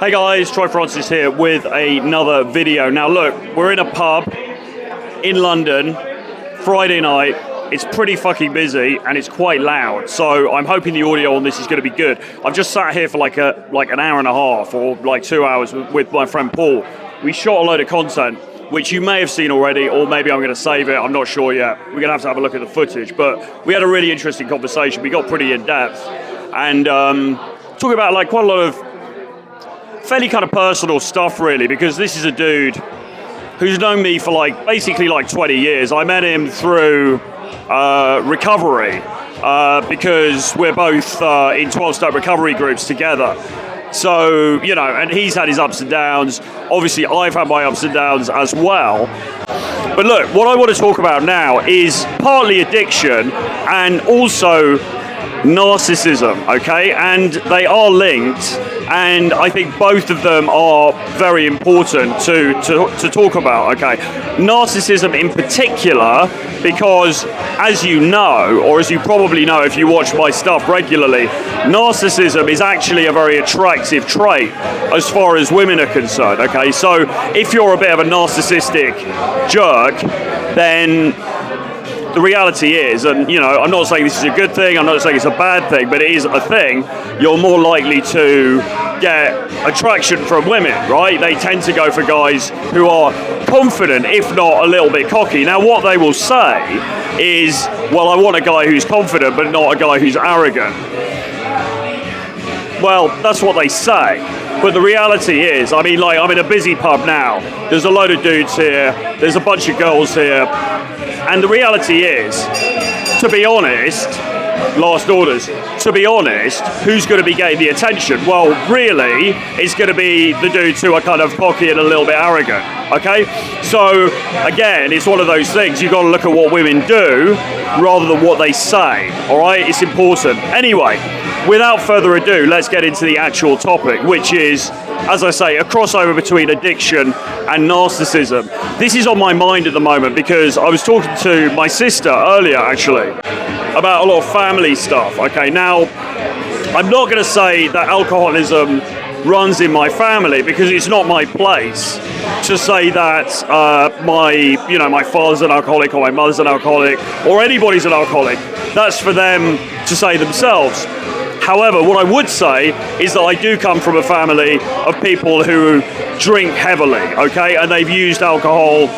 Hey guys, Troy Francis here with another video. Now look, we're in a pub in London, Friday night. It's pretty fucking busy and it's quite loud, so I'm hoping the audio on this is going to be good. I've just sat here for like an hour and a half or like 2 hours with my friend Paul. We shot a load of content, which you may have seen already, or maybe I'm going to save it, I'm not sure yet. We're going to have a look at the footage, but we had a really interesting conversation. We got pretty in-depth and talking about like quite a lot of fairly kind of personal stuff really, because this is a dude who's known me for like basically like 20 years. I met him through recovery because we're both in 12-step recovery groups together. So, you know, and he's had his ups and downs. Obviously, I've had my ups and downs as well. But look, what I want to talk about now is partly addiction and also narcissism, okay? And they are linked, and I think both of them are very important to talk about, okay? Narcissism in particular, because as you know, or as you probably know if you watch my stuff regularly, narcissism is actually a very attractive trait as far as women are concerned, okay? So if you're a bit of a narcissistic jerk, then the reality is, and you know, I'm not saying this is a good thing, I'm not saying it's a bad thing, but it is a thing, you're more likely to get attraction from women, right? They tend to go for guys who are confident, if not a little bit cocky. Now, what they will say is, well, I want a guy who's confident, but not a guy who's arrogant. Well, that's what they say. But the reality is, I mean, like, I'm in a busy pub now. There's a load of dudes here. There's a bunch of girls here. And the reality is, to be honest, last orders, to be honest, who's going to be getting the attention? Well, really, it's going to be the dudes who are kind of cocky and a little bit arrogant, okay? So, again, it's one of those things. You've got to look at what women do rather than what they say, all right? It's important. Anyway, without further ado, let's get into the actual topic, which is, as I say, a crossover between addiction and narcissism. This is on my mind at the moment because I was talking to my sister earlier, actually, about a lot of family stuff. Okay, now, I'm not going to say that alcoholism runs in my family because it's not my place to say that my father's an alcoholic or my mother's an alcoholic or anybody's an alcoholic. That's for them to say themselves. However, what I would say is that I do come from a family of people who drink heavily, okay? And they've used alcohol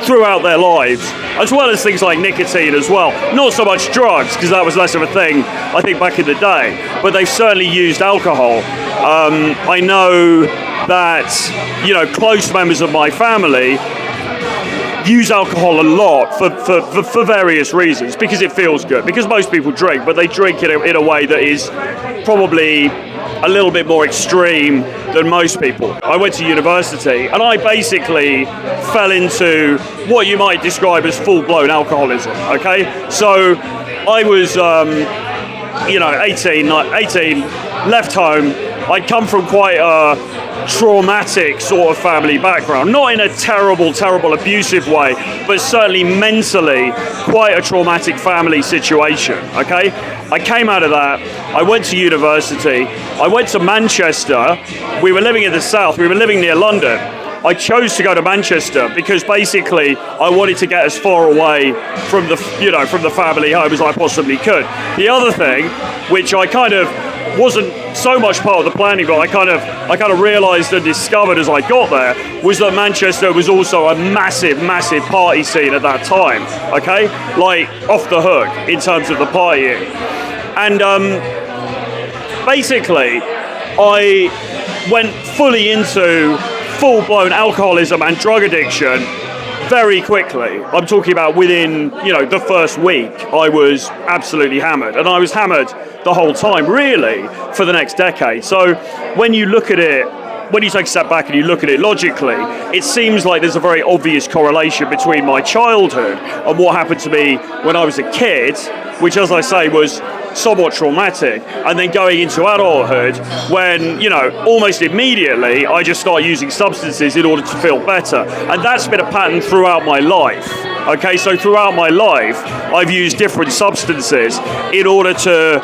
throughout their lives, as well as things like nicotine as well. Not so much drugs, because that was less of a thing, I think, back in the day. But they've certainly used alcohol. I know that, you know, close members of my family use alcohol a lot for various reasons, because it feels good, because most people drink, but they drink in a way that is probably a little bit more extreme than most people. I went to university and I basically fell into what you might describe as full-blown alcoholism, okay? So I was 18, left home. I'd come from quite a traumatic sort of family background, not in a terrible abusive way, but certainly mentally quite a traumatic family situation, okay? I came out of that, I went to university, I went to Manchester. We were living in the south, we were living near London. I chose to go to Manchester because basically I wanted to get as far away from the family home as I possibly could. The other thing, which I kind of wasn't so much part of the planning, but I kind of realised and discovered as I got there, was that Manchester was also a massive party scene at that time, okay? Like, off the hook in terms of the partying. And basically, I went fully into full-blown alcoholism and drug addiction very quickly. I'm talking about within, the first week, I was absolutely hammered. And I was hammered the whole time, really, for the next decade. So when you look at it, when you take a step back and you look at it logically, it seems like there's a very obvious correlation between my childhood and what happened to me when I was a kid, which, as I say, was somewhat traumatic, and then going into adulthood when, almost immediately I just start using substances in order to feel better. And that's been a pattern throughout my life. Okay, so throughout my life, I've used different substances in order to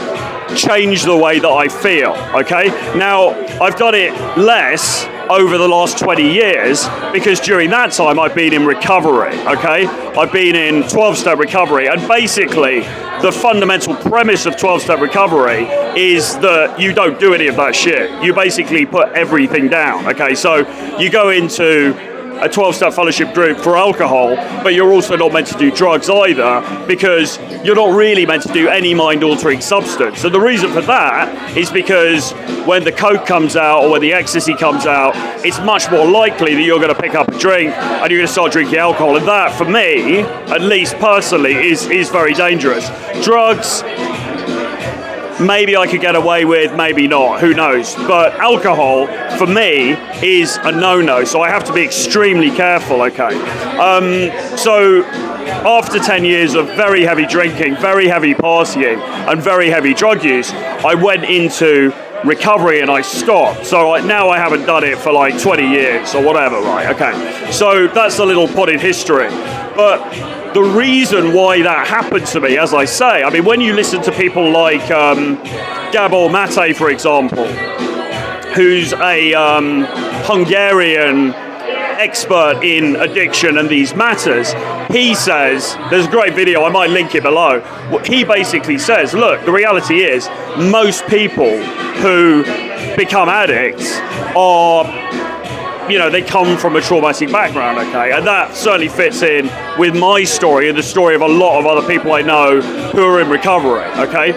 change the way that I feel, okay? Now, I've done it less over the last 20 years because during that time I've been in recovery, okay? I've been in 12-step recovery, and basically the fundamental premise of 12-step recovery is that you don't do any of that shit. You basically put everything down, okay? So you go into a 12-step fellowship group for alcohol, but you're also not meant to do drugs either, because you're not really meant to do any mind-altering substance. And the reason for that is because when the coke comes out or when the ecstasy comes out, it's much more likely that you're going to pick up a drink and you're going to start drinking alcohol. And that, for me, at least personally, is very dangerous. Drugs, maybe I could get away with, maybe not, who knows. But alcohol, for me, is a no-no, so I have to be extremely careful, okay? So after 10 years of very heavy drinking, very heavy partying, and very heavy drug use, I went into recovery and I stopped. So now I haven't done it for like 20 years or whatever, right? Okay, so that's a little potted history. But the reason why that happened to me, as I say, I mean, when you listen to people like Gabor Mate, for example, who's a Hungarian expert in addiction and these matters, he says, there's a great video, I might link it below, he basically says, look, the reality is most people who become addicts are, you know, they come from a traumatic background, okay? And that certainly fits in with my story and the story of a lot of other people I know who are in recovery, okay?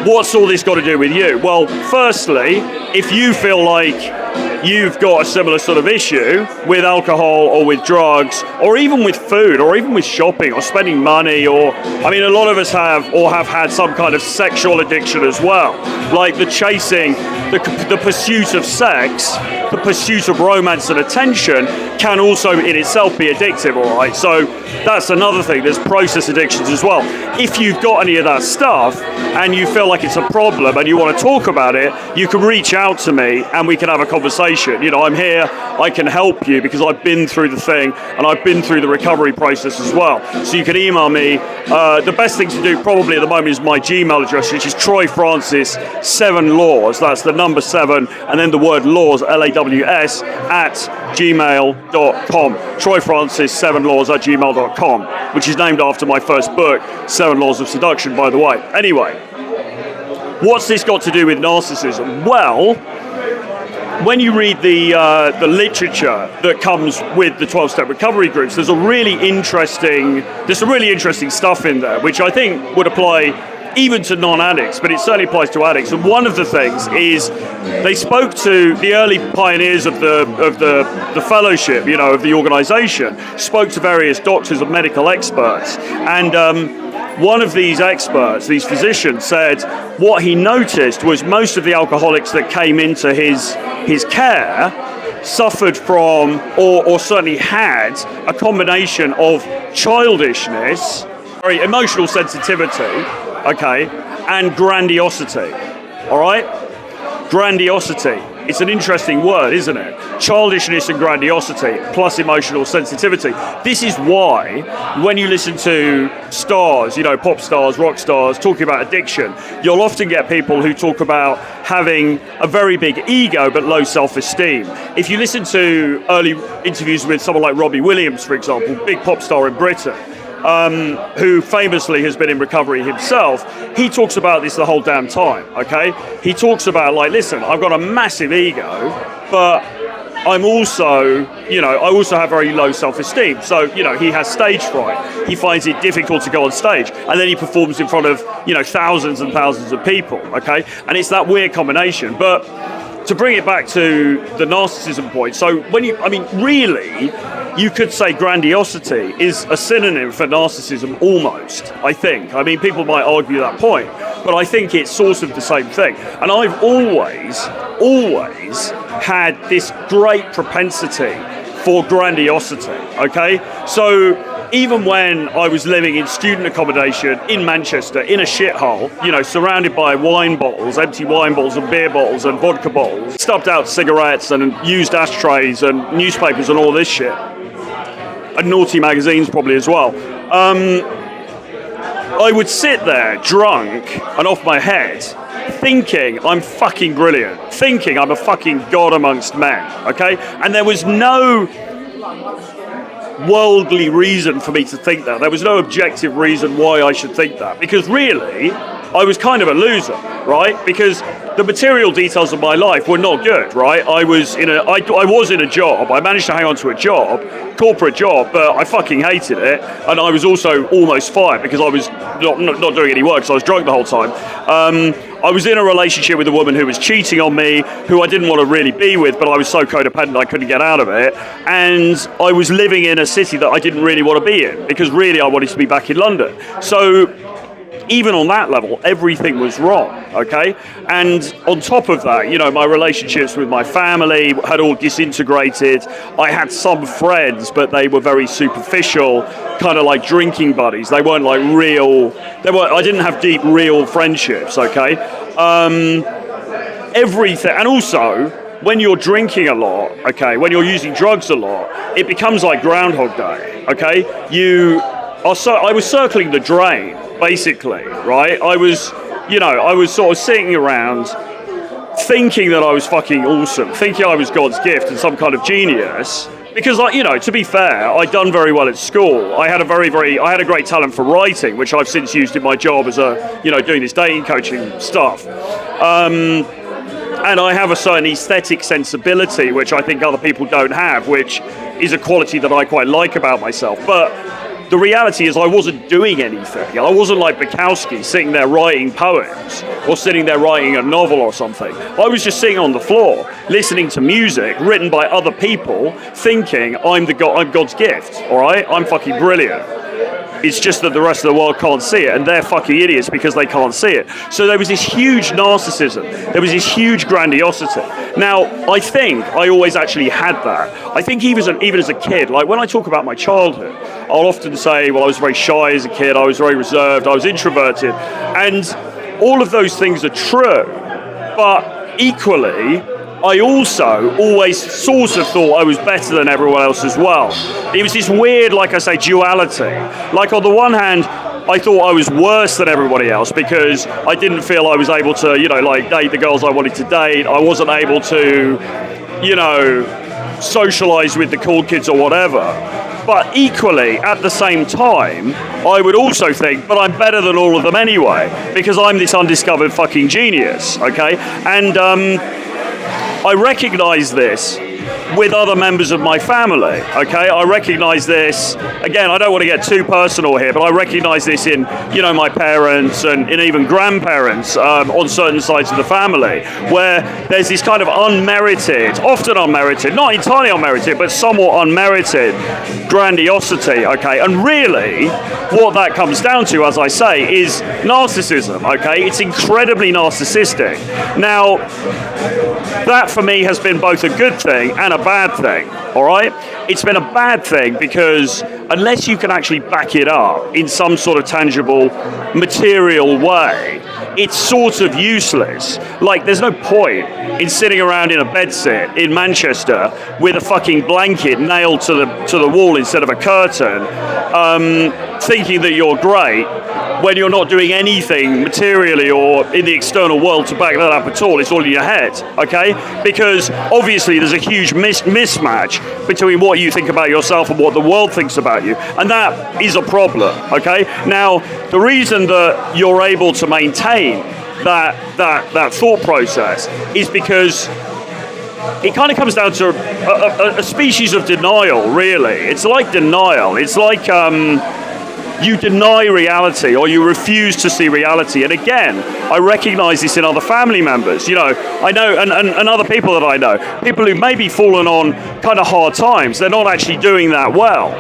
What's all this got to do with you? Well, firstly, if you feel like you've got a similar sort of issue with alcohol or with drugs or even with food or even with shopping or spending money, or, I mean, a lot of us have or have had some kind of sexual addiction as well, like the chasing, the pursuit of sex, the pursuit of romance and attention can also in itself be addictive, all right? So that's another thing. There's process addictions as well. If you've got any of that stuff and you feel like it's a problem and you want to talk about it, you can reach out to me and we can have a conversation. You know, I'm here, I can help you because I've been through the thing and I've been through the recovery process as well. So you can email me. The best thing to do probably at the moment is my Gmail address, which is Troy Francis 7 Laws. That's the number 7 and then the word laws, LAWS, at gmail.com. Troy Francis 7 Laws at gmail.com, which is named after my first book, 7 Laws of Seduction, by the way. Anyway, what's this got to do with narcissism? Well, when you read the literature that comes with the 12-step recovery groups, there's some really interesting stuff in there, which I think would apply even to non-addicts, but it certainly applies to addicts. And one of the things is they spoke to the early pioneers of the fellowship, you know, of the organization, spoke to various doctors and medical experts. And one of these experts, these physicians, said what he noticed was most of the alcoholics that came into his care suffered from, or certainly had, a combination of childishness, very emotional sensitivity, okay, and grandiosity, all right? Grandiosity. It's an interesting word, isn't it? Childishness and grandiosity, plus emotional sensitivity. This is why, when you listen to stars, you know, pop stars, rock stars, talking about addiction, you'll often get people who talk about having a very big ego but low self-esteem. If you listen to early interviews with someone like Robbie Williams, for example, big pop star in Britain, who famously has been in recovery himself, he talks about this the whole damn time, okay? He talks about, like, listen, I've got a massive ego, but I'm also, you know, I also have very low self-esteem. So, you know, he has stage fright. He finds it difficult to go on stage. And then he performs in front of, you know, thousands and thousands of people, okay? And it's that weird combination. But to bring it back to the narcissism point, so when you, I mean, really, you could say grandiosity is a synonym for narcissism almost, I think. I mean, people might argue that point, but I think it's sort of the same thing. And I've always had this great propensity for grandiosity, okay? So even when I was living in student accommodation in Manchester, in a shithole, you know, surrounded by wine bottles, empty wine bottles and beer bottles and vodka bottles, stubbed out cigarettes and used ashtrays and newspapers and all this shit, and naughty magazines probably as well. I would sit there drunk and off my head, thinking I'm fucking brilliant, thinking I'm a fucking god amongst men, okay? And there was no worldly reason for me to think that. There was no objective reason why I should think that, because really, I was kind of a loser, right? Because the material details of my life were not good, right? I was in a job. I managed to hang on to a job, corporate job, but I fucking hated it. And I was also almost fired because I was not doing any work, because I was drunk the whole time. I was in a relationship with a woman who was cheating on me, who I didn't want to really be with, but I was so codependent I couldn't get out of it. And I was living in a city that I didn't really want to be in, because really I wanted to be back in London. So even on that level, everything was wrong, okay? And on top of that, you know, my relationships with my family had all disintegrated. I had some friends, but they were very superficial, kind of like drinking buddies. They weren't like real, I didn't have deep, real friendships, okay? Everything, and also, when you're drinking a lot, okay, when you're using drugs a lot, it becomes like Groundhog Day, okay? I was circling the drain, basically, right? I was sort of sitting around thinking that I was fucking awesome, thinking I was God's gift and some kind of genius. Because, to be fair, I'd done very well at school. I had a great talent for writing, which I've since used in my job as doing this dating coaching stuff. And I have a certain aesthetic sensibility, which I think other people don't have, which is a quality that I quite like about myself. But the reality is I wasn't doing anything. I wasn't like Peacocking, sitting there writing poems or sitting there writing a novel or something. I was just sitting on the floor, listening to music written by other people, thinking I'm God's gift, all right? I'm fucking brilliant. It's just that the rest of the world can't see it, and they're fucking idiots because they can't see it. So there was this huge narcissism. There was this huge grandiosity. Now, I think I always actually had that. I think even as a kid, like when I talk about my childhood, I'll often say, well, I was very shy as a kid, I was very reserved, I was introverted, and all of those things are true. But equally, I also always sort of thought I was better than everyone else as well. It was this weird, like I say, duality. Like on the one hand, I thought I was worse than everybody else because I didn't feel I was able to, date the girls I wanted to date. I wasn't able to, socialize with the cool kids or whatever. But equally, at the same time, I would also think, but I'm better than all of them anyway, because I'm this undiscovered fucking genius, okay? And I recognize this with other members of my family, okay? I recognize this, again, I don't want to get too personal here, but I recognize this in, my parents and in even grandparents on certain sides of the family, where there's this kind of often unmerited, not entirely unmerited, but somewhat unmerited grandiosity, okay? And really, what that comes down to, as I say, is narcissism, okay? It's incredibly narcissistic. Now, that for me has been both a good thing and a bad thing, all right? It's been a bad thing because unless you can actually back it up in some sort of tangible, material way, it's sort of useless. Like, there's no point in sitting around in a bedsit in Manchester with a fucking blanket nailed to the wall instead of a curtain, thinking that you're great, when you're not doing anything materially or in the external world to back that up at all. It's all in your head, okay? Because obviously there's a huge mismatch between what you think about yourself and what the world thinks about you, and that is a problem, okay? Now, the reason that you're able to maintain that thought process is because it kind of comes down to a species of denial, really. It's like denial. It's like you deny reality, or you refuse to see reality. And again, I recognize this in other family members. I know, and other people that I know, people who maybe fallen on kind of hard times. They're not actually doing that well,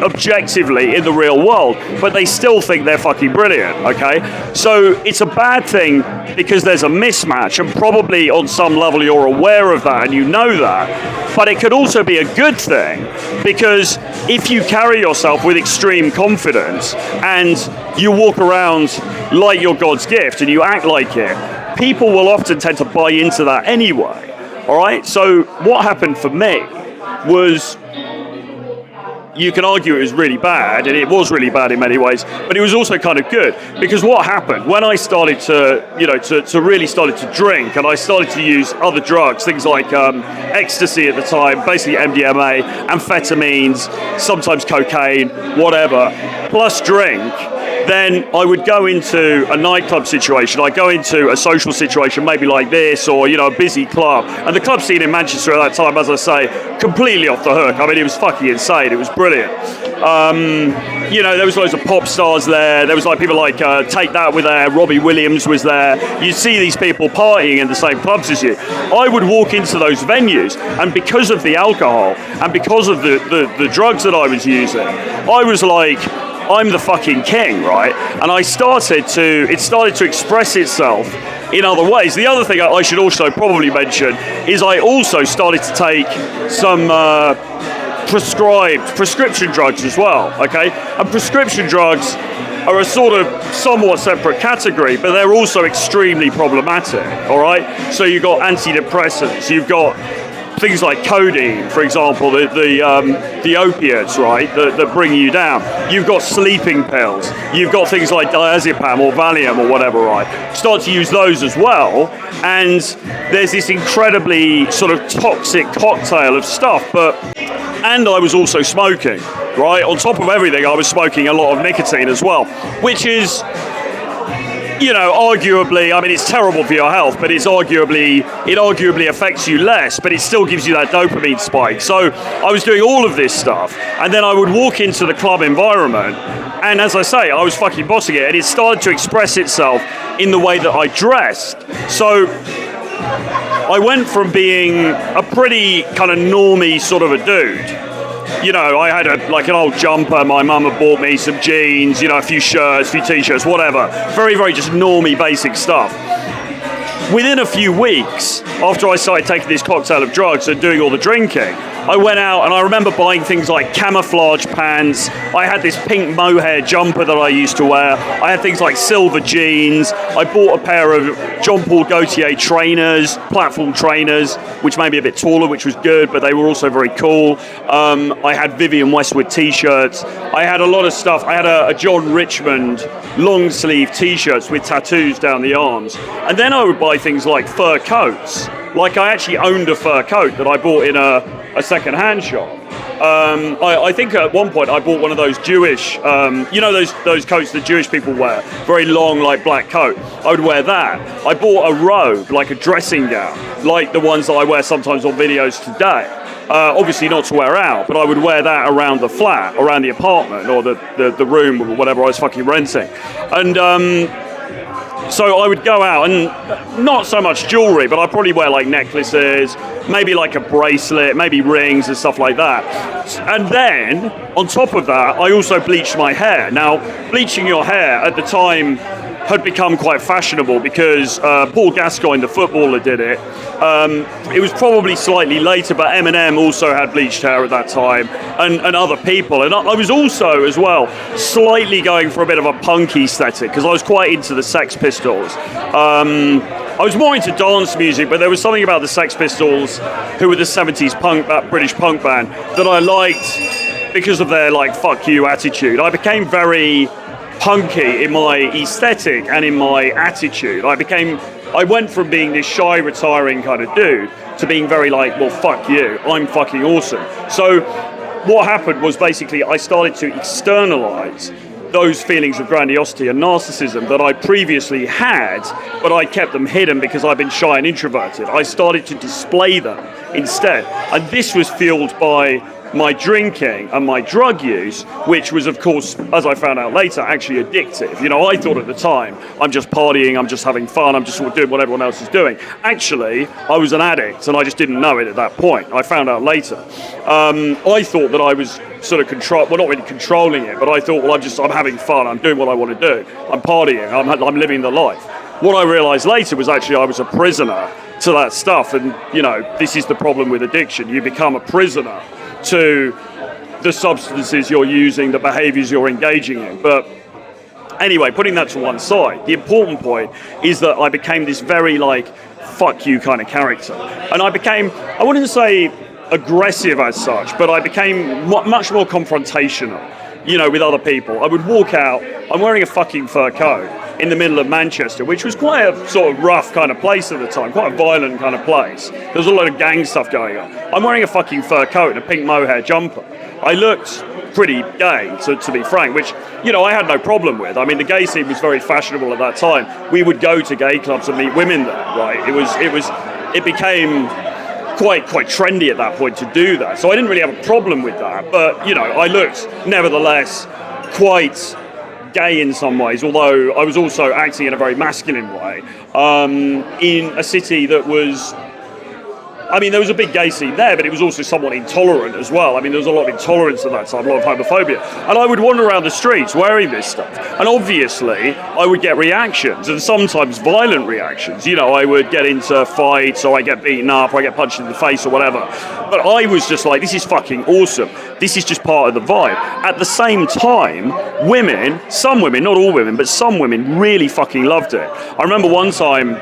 objectively, in the real world, but they still think they're fucking brilliant, okay? So it's a bad thing because there's a mismatch, and probably on some level you're aware of that and you know that. But it could also be a good thing, because if you carry yourself with extreme confidence and you walk around like you're God's gift and you act like it, people will often tend to buy into that anyway. All right? So what happened for me was you can argue it was really bad, and it was really bad in many ways, but it was also kind of good, because what happened when I started to really started to drink, and I started to use other drugs, things like ecstasy at the time, basically MDMA, amphetamines, sometimes cocaine, whatever, plus drink, then I would go into a nightclub situation, I'd go into a social situation, maybe like this, or, a busy club. And the club scene in Manchester at that time, as I say, completely off the hook. I mean, it was fucking insane. It was brilliant. There was loads of pop stars there. There was like people like Take That were there, Robbie Williams was there. You'd see these people partying in the same clubs as you. I would walk into those venues, and because of the alcohol, and because of the drugs that I was using, I was like, I'm the fucking king, right? And it started to express itself in other ways. The other thing I should also probably mention is I also started to take some prescription drugs as well, okay? And prescription drugs are a sort of somewhat separate category, but they're also extremely problematic, all right? So you've got antidepressants, you've got things like codeine, for example, the opiates, right, that bring you down. You've got sleeping pills. You've got things like diazepam or Valium or whatever, right? Start to use those as well, and there's this incredibly sort of toxic cocktail of stuff. And I was also smoking, right? On top of everything, I was smoking a lot of nicotine as well, which is, arguably, I mean, it's terrible for your health, but it arguably affects you less, but it still gives you that dopamine spike. So I was doing all of this stuff, and then I would walk into the club environment, and as I say, I was fucking bossing it, and it started to express itself in the way that I dressed. So I went from being a pretty kind of normie sort of a dude. I had an old jumper, my mum had bought me some jeans, a few shirts, a few t-shirts, whatever. Very, very just normie basic stuff. Within a few weeks, after I started taking this cocktail of drugs and doing all the drinking, I went out and I remember buying things like camouflage pants. I had this pink mohair jumper that I used to wear. I had things like silver jeans. I bought a pair of John Paul Gaultier trainers, platform trainers, which made me a bit taller, which was good, but they were also very cool. I had Vivienne Westwood t-shirts. I had a lot of stuff. I had a John Richmond long sleeve t-shirts with tattoos down the arms. And then I would buy things like fur coats. Like I actually owned a fur coat that I bought in a second-hand shop. I think at one point I bought one of those Jewish, those coats that Jewish people wear, very long, like black coat. I would wear that. I bought a robe, like a dressing gown, like the ones that I wear sometimes on videos today. Obviously not to wear out, but I would wear that around the flat, around the apartment, or the room, or whatever I was fucking renting. And so I would go out, and not so much jewelry, but I'd probably wear like necklaces, maybe like a bracelet, maybe rings and stuff like that. And then, on top of that, I also bleached my hair. Now, bleaching your hair at the time had become quite fashionable because Paul Gascoigne, the footballer, did it. It was probably slightly later, but Eminem also had bleached hair at that time, and other people. And I was also, as well, slightly going for a bit of a punk aesthetic because I was quite into the Sex Pistols. I was more into dance music, but there was something about the Sex Pistols, who were the 70s punk, that British punk band, that I liked because of their like fuck you attitude. I became very punky in my aesthetic and in my attitude. I went from being this shy, retiring kind of dude to being very like, well, fuck you, I'm fucking awesome. So what happened was basically I started to externalize those feelings of grandiosity and narcissism that I previously had, but I kept them hidden because I've been shy and introverted. I started to display them instead. And this was fueled by my drinking and my drug use, which was, of course, as I found out later, actually addictive. I thought at the time, I'm just partying, I'm just having fun, I'm just sort of doing what everyone else is doing. Actually, I was an addict, and I just didn't know it at that point. I found out later. I thought that I was sort of not really controlling it, but I thought, well, I'm having fun, I'm doing what I want to do, I'm partying, I'm living the life. What I realized later was actually I was a prisoner to that stuff, and, this is the problem with addiction. You become a prisoner to the substances you're using, the behaviors you're engaging in. But anyway, putting that to one side, the important point is that I became this very like fuck you kind of character. And I wouldn't say aggressive as such, but I became much more confrontational, you know, with other people. I would walk out, I'm wearing a fucking fur coat in the middle of Manchester, which was quite a sort of rough kind of place at the time, quite a violent kind of place. There was a lot of gang stuff going on. I'm wearing a fucking fur coat and a pink mohair jumper. I looked pretty gay, to be frank, which, you know, I had no problem with. I mean, the gay scene was very fashionable at that time. We would go to gay clubs and meet women there, right? It became quite trendy at that point to do that. So I didn't really have a problem with that. But, you know, I looked, nevertheless, quite gay in some ways, although I was also acting in a very masculine way, in a city that was, I mean, there was a big gay scene there, but it was also somewhat intolerant as well. I mean, there was a lot of intolerance at that time, a lot of homophobia. And I would wander around the streets wearing this stuff. And obviously, I would get reactions, and sometimes violent reactions. You know, I would get into fights, or I get beaten up, or I get punched in the face, or whatever. But I was just like, this is fucking awesome. This is just part of the vibe. At the same time, women, some women, not all women, but some women really fucking loved it. I remember one time,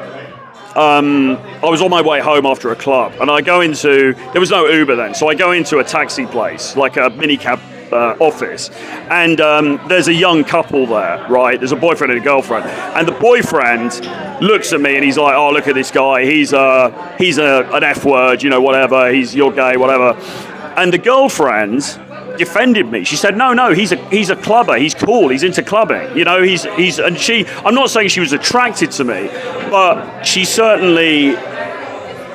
I was on my way home after a club, and I go into, there was no Uber then, so I go into a taxi place, like a minicab office, and there's a young couple there, right? There's a boyfriend and a girlfriend, and the boyfriend looks at me and he's like, oh, look at this guy, he's an F word, you know, whatever, you're gay, whatever. And the girlfriend defended me. She said, no, he's a clubber, he's cool, he's into clubbing, you know, and she, I'm not saying she was attracted to me, but she certainly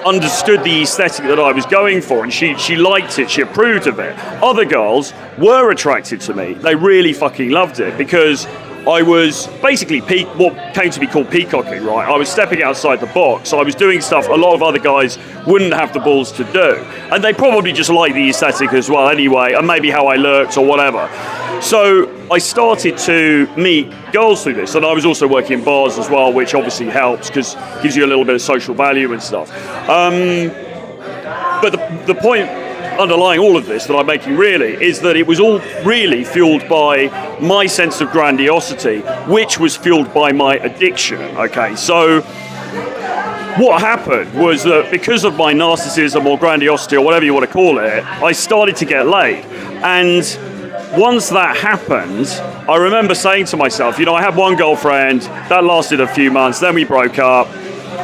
understood the aesthetic that I was going for, and she liked it, she approved of it. Other girls were attracted to me, they really fucking loved it, because I was basically what came to be called peacocking, right? I was stepping outside the box. I was doing stuff a lot of other guys wouldn't have the balls to do. And they probably just liked the aesthetic as well anyway, and maybe how I looked or whatever. So I started to meet girls through this, and I was also working in bars as well, which obviously helps because it gives you a little bit of social value and stuff. But the point underlying all of this that I'm making really is that it was all really fueled by my sense of grandiosity, which was fueled by my addiction. Okay, so what happened was that because of my narcissism or grandiosity or whatever you want to call it, I started to get laid. And once that happened, I remember saying to myself, you know, I had one girlfriend that lasted a few months, then we broke up.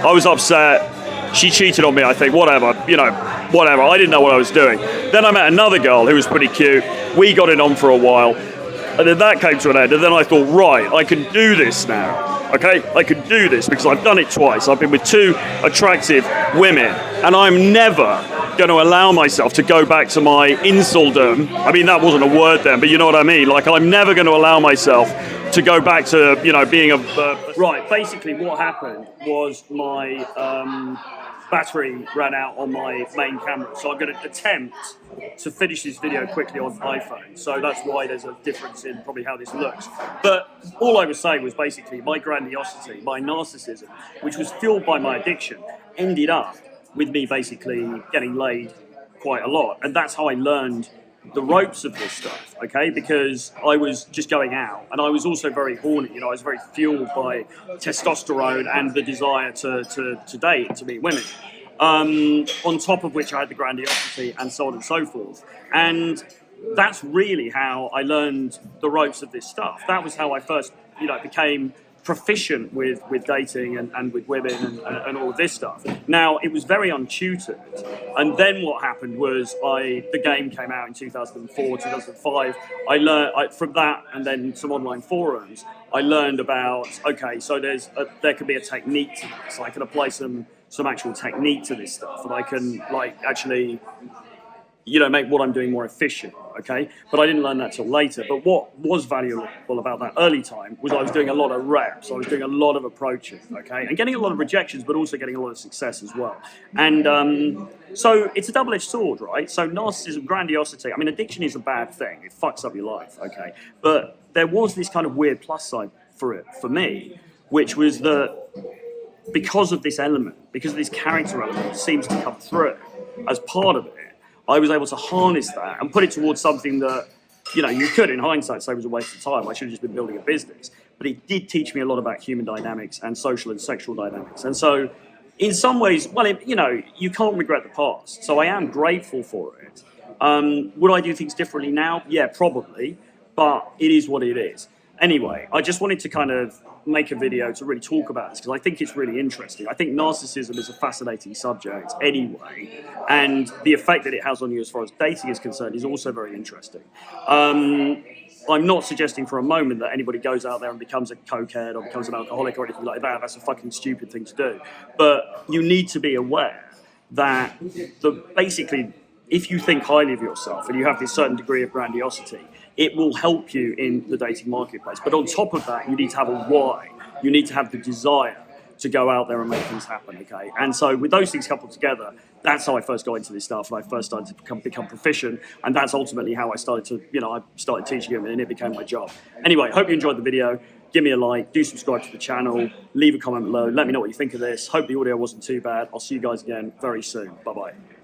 I was upset. She cheated on me, I think, whatever, you know, whatever. I didn't know what I was doing. Then I met another girl who was pretty cute. We got it on for a while. And then that came to an end. And then I thought, right, I can do this now. Okay? I can do this because I've done it twice. I've been with two attractive women. And I'm never going to allow myself to go back to my insuldom. I mean, that wasn't a word then, but you know what I mean? Like, I'm never going to allow myself to go back to, you know, being a... Right, basically what happened was my... battery ran out on my main camera, so I'm going to attempt to finish this video quickly on iPhone, so that's why there's a difference in probably how this looks. But all I was saying was basically my grandiosity, my narcissism, which was fueled by my addiction, ended up with me basically getting laid quite a lot, and that's how I learned the ropes of this stuff, okay? Because I was just going out, and I was also very horny, you know, I was very fueled by testosterone and the desire to date and to meet women. On top of which I had the grandiosity and so on and so forth. And that's really how I learned the ropes of this stuff. That was how I first, you know, became proficient with dating and with women and all of this stuff. Now, it was very untutored. And then what happened was the game came out in 2004, 2005. I learned from that, and then some online forums, I learned about, okay, so there can be a technique to this. I can apply some actual technique to this stuff, and I can like actually, you know, make what I'm doing more efficient, okay? But I didn't learn that till later. But what was valuable about that early time was I was doing a lot of reps, I was doing a lot of approaching, okay? And getting a lot of rejections, but also getting a lot of success as well. And so it's a double-edged sword, right? So narcissism, grandiosity, I mean, addiction is a bad thing. It fucks up your life, okay? But there was this kind of weird plus side for it, for me, which was that because of this element, because of this character element that seems to come through as part of it, I was able to harness that and put it towards something that, you know, you could in hindsight say was a waste of time. I should have just been building a business. But it did teach me a lot about human dynamics and social and sexual dynamics. And so in some ways, well, you know, you can't regret the past. So I am grateful for it. Would I do things differently now? Yeah, probably. But it is what it is. Anyway, I just wanted to kind of make a video to really talk about this because I think it's really interesting. I think narcissism is a fascinating subject anyway, and the effect that it has on you as far as dating is concerned is also very interesting. I'm not suggesting for a moment that anybody goes out there and becomes a cokehead or becomes an alcoholic or anything like that. That's a fucking stupid thing to do. But you need to be aware that basically, if you think highly of yourself and you have this certain degree of grandiosity, it will help you in the dating marketplace. But on top of that, you need to have a why. You need to have the desire to go out there and make things happen, okay? And so with those things coupled together, that's how I first got into this stuff, and I first started to become proficient, and that's ultimately how I started to, you know, I started teaching it, and it became my job. Anyway, hope you enjoyed the video. Give me a like, do subscribe to the channel, leave a comment below, let me know what you think of this. Hope the audio wasn't too bad. I'll see you guys again very soon. Bye-bye.